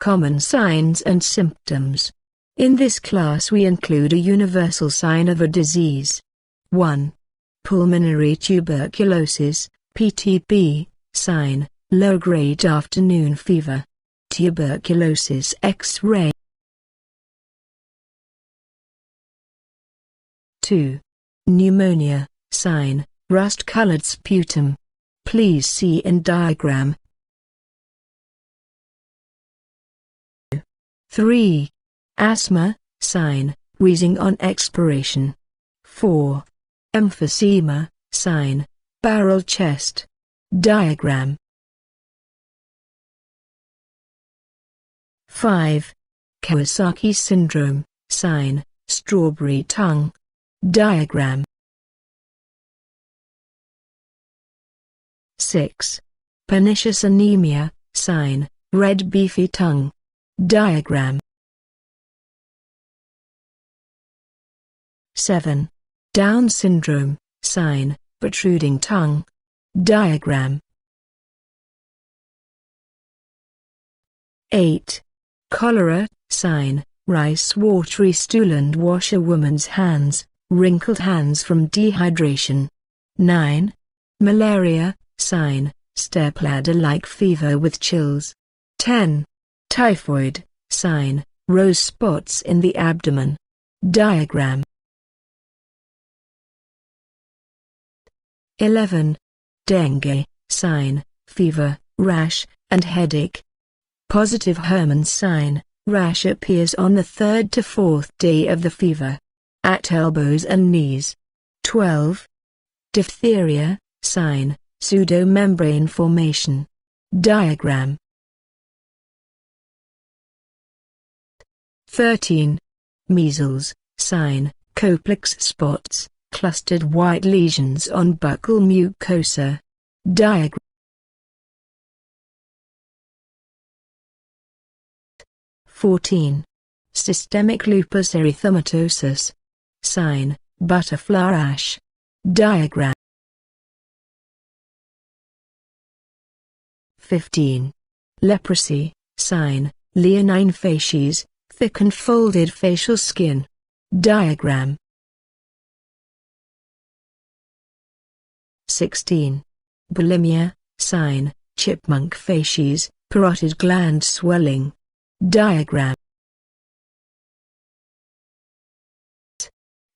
Common signs and symptoms. In this class we include a universal sign of a disease. 1. Pulmonary tuberculosis, PTB, sign, low-grade afternoon fever. Tuberculosis X-ray. 2. Pneumonia, sign, rust-colored sputum. Please see in diagram. 3. Asthma, sign, wheezing on expiration. 4. Emphysema, sign, barrel chest. Diagram. 5. Kawasaki syndrome, sign, strawberry tongue. Diagram. 6. Pernicious anemia, sign, red beefy tongue. Diagram. 7. Down syndrome, sign, protruding tongue. Diagram. 8. Cholera, sign, rice watery stool and wash a woman's hands, wrinkled hands from dehydration. 9. Malaria, sign, stepladder-like fever with chills. 10. Typhoid, sign, rose spots in the abdomen. Diagram. 11. Dengue, sign, fever, rash, and headache. Positive Hermann sign, rash appears on the 3rd to 4th day of the fever. At elbows and knees. 12. Diphtheria, sign, pseudomembrane formation. Diagram. 13. Measles, sign, Koplik's spots, clustered white lesions on buccal mucosa. Diagram. 14. Systemic lupus erythematosus, sign, butterfly rash. Diagram. 15. Leprosy, sign, leonine facies, thick and folded facial skin. Diagram. 16. Bulimia, sign, chipmunk facies, parotid gland swelling. Diagram.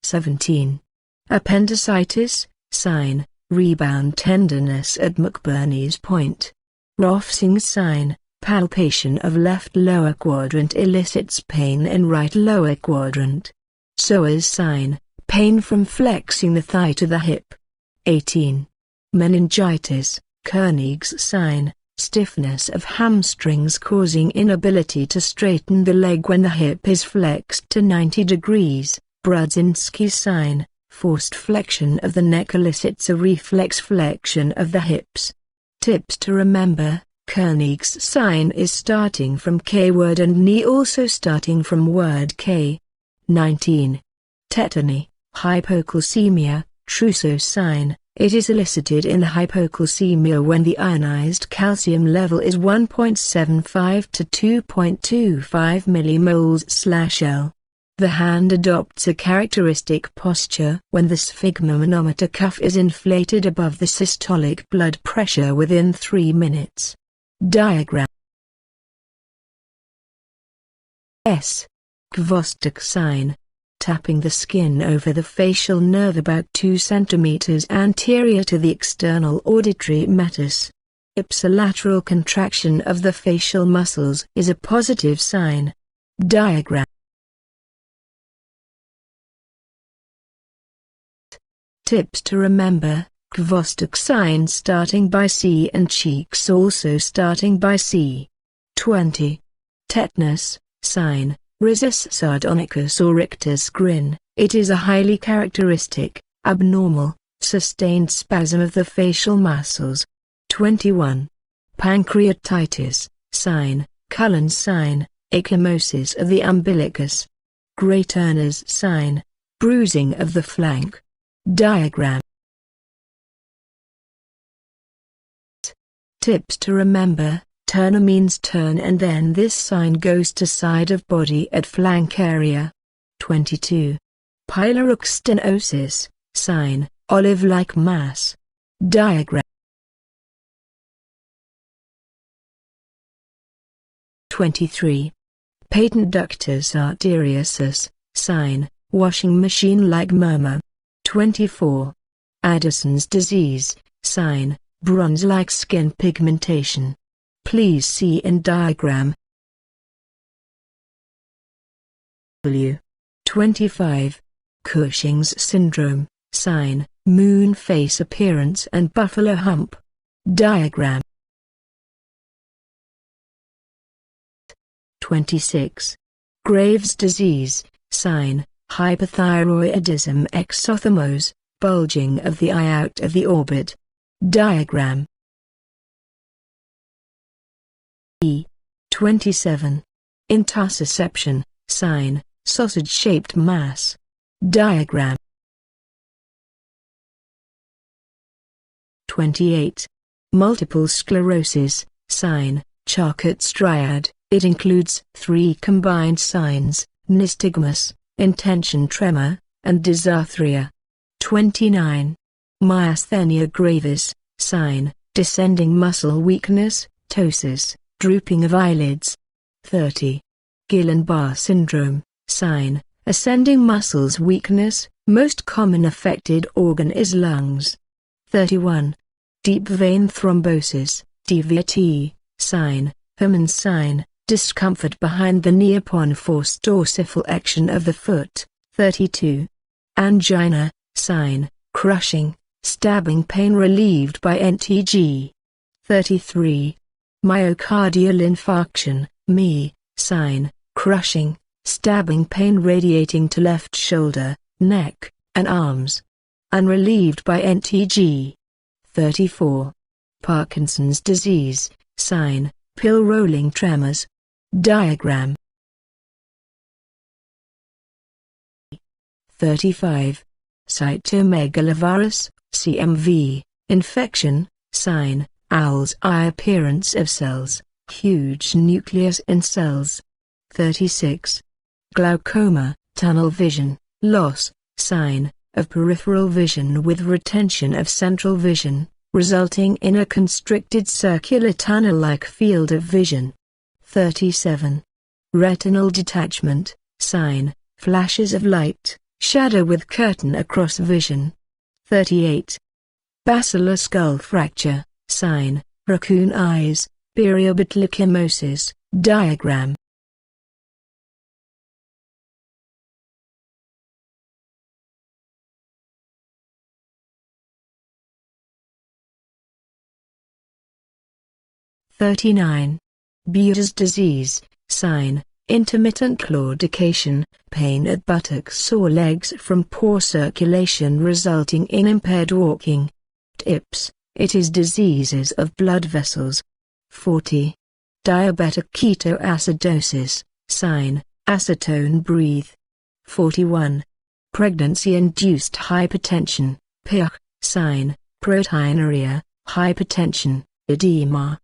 17. Appendicitis, sign, rebound tenderness at McBurney's point. Rothsing's sign, palpation of left lower quadrant elicits pain in right lower quadrant. Sower's sign, pain from flexing the thigh to the hip. 18. Meningitis, Koenig's sign, stiffness of hamstrings causing inability to straighten the leg when the hip is flexed to 90 degrees. Brudzinski's sign, forced flexion of the neck elicits a reflex flexion of the hips. Tips to remember, Koenig's sign is starting from K word and knee also starting from word K. 19. Tetany, hypocalcemia, Trousseau's sign, it is elicited in the hypocalcemia when the ionized calcium level is 1.75 to 2.25 millimoles/L. The hand adopts a characteristic posture when the sphygmomanometer cuff is inflated above the systolic blood pressure within 3 minutes. Diagram. S. Kvostek sign. Tapping the skin over the facial nerve about 2 cm anterior to the external auditory meatus. Ipsilateral contraction of the facial muscles is a positive sign. Diagram. Tips to remember, Kvostek sign starting by C and cheeks also starting by C. 20. Tetanus, sign, Rhesus sardonicus or Richter's grin, it is a highly characteristic, abnormal, sustained spasm of the facial muscles. 21. Pancreatitis, sign, Cullen's sign, ecchymosis of the umbilicus. Gray Turner's sign, bruising of the flank. Diagram. Tips to remember, Turner means turn and then this sign goes to side of body at flank area. 22. Pyloric stenosis, sign, olive-like mass. Diagram. 23. Patent ductus arteriosus, sign, washing machine-like murmur. 24. Addison's disease, sign, bronze-like skin pigmentation. Please see in diagram. 25. Cushing's syndrome, sign, moon face appearance and buffalo hump. Diagram. 26. Graves' disease, sign, hyperthyroidism exophthalmos, bulging of the eye out of the orbit. Diagram. 27. Intussusception, sign, sausage-shaped mass. Diagram. 28. Multiple sclerosis, sign, Charcot's triad. It includes 3 combined signs, nystagmus, intention tremor, and dysarthria. 29. Myasthenia gravis, sign, descending muscle weakness, ptosis, drooping of eyelids. 30. Guillain-Barré syndrome, sign, ascending muscles weakness, most common affected organ is lungs. 31. Deep vein thrombosis, DVT, sign, Hermann's sign, discomfort behind the knee upon forced dorsiflexion of the foot. 32. Angina, sign, crushing, stabbing pain relieved by NTG. 33. Myocardial infarction, MI, sign, crushing, stabbing pain radiating to left shoulder, neck, and arms. Unrelieved by NTG. 34. Parkinson's disease, sign, pill rolling tremors. Diagram. 35. Cytomegalovirus, CMV, infection, sign, owl's eye appearance of cells, huge nucleus in cells. 36. Glaucoma, tunnel vision, loss, sign, of peripheral vision with retention of central vision, resulting in a constricted circular tunnel-like field of vision. 37. Retinal detachment, sign, flashes of light, shadow with curtain across vision. 38. Basilar skull fracture, sign, raccoon eyes, periorbital ecchymosis. Diagram. 39. Buer's disease, sign, intermittent claudication, pain at buttocks or legs from poor circulation resulting in impaired walking. Tips, it is diseases of blood vessels. 40. Diabetic ketoacidosis, sign, acetone breathe. 41. Pregnancy-induced hypertension, PIH, sign, proteinuria, hypertension, edema.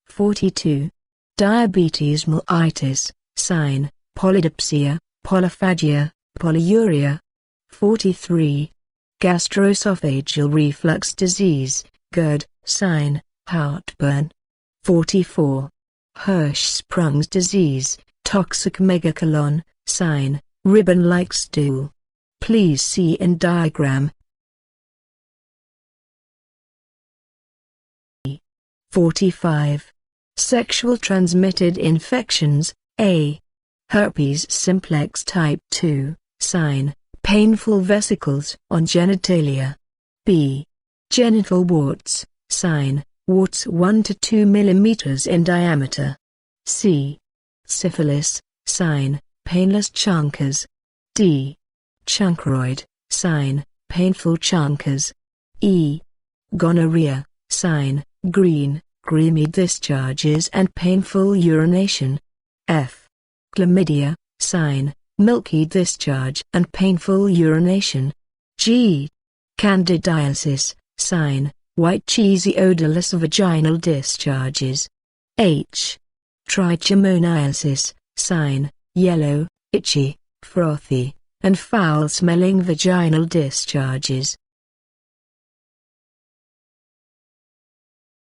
42. Diabetes mellitus, sign, polydipsia, polyphagia, polyuria. 43. Gastroesophageal reflux disease, GERD, sign, heartburn. 44. Hirschsprung's disease, toxic megacolon, sign, ribbon-like stool. Please see in diagram. 45. Sexual transmitted infections, A. Herpes simplex type 2, sign, painful vesicles on genitalia. B. Genital warts, sign, warts 1 to 2 mm in diameter. C. Syphilis, sign, painless chancres. D. Chancroid, sign, painful chancres. E. Gonorrhea, sign, green, creamy discharges and painful urination. F. Chlamydia, sign, milky discharge and painful urination. G. Candidiasis, sign, white cheesy odorless vaginal discharges. H. Trichomoniasis, sign, yellow, itchy, frothy, and foul-smelling vaginal discharges.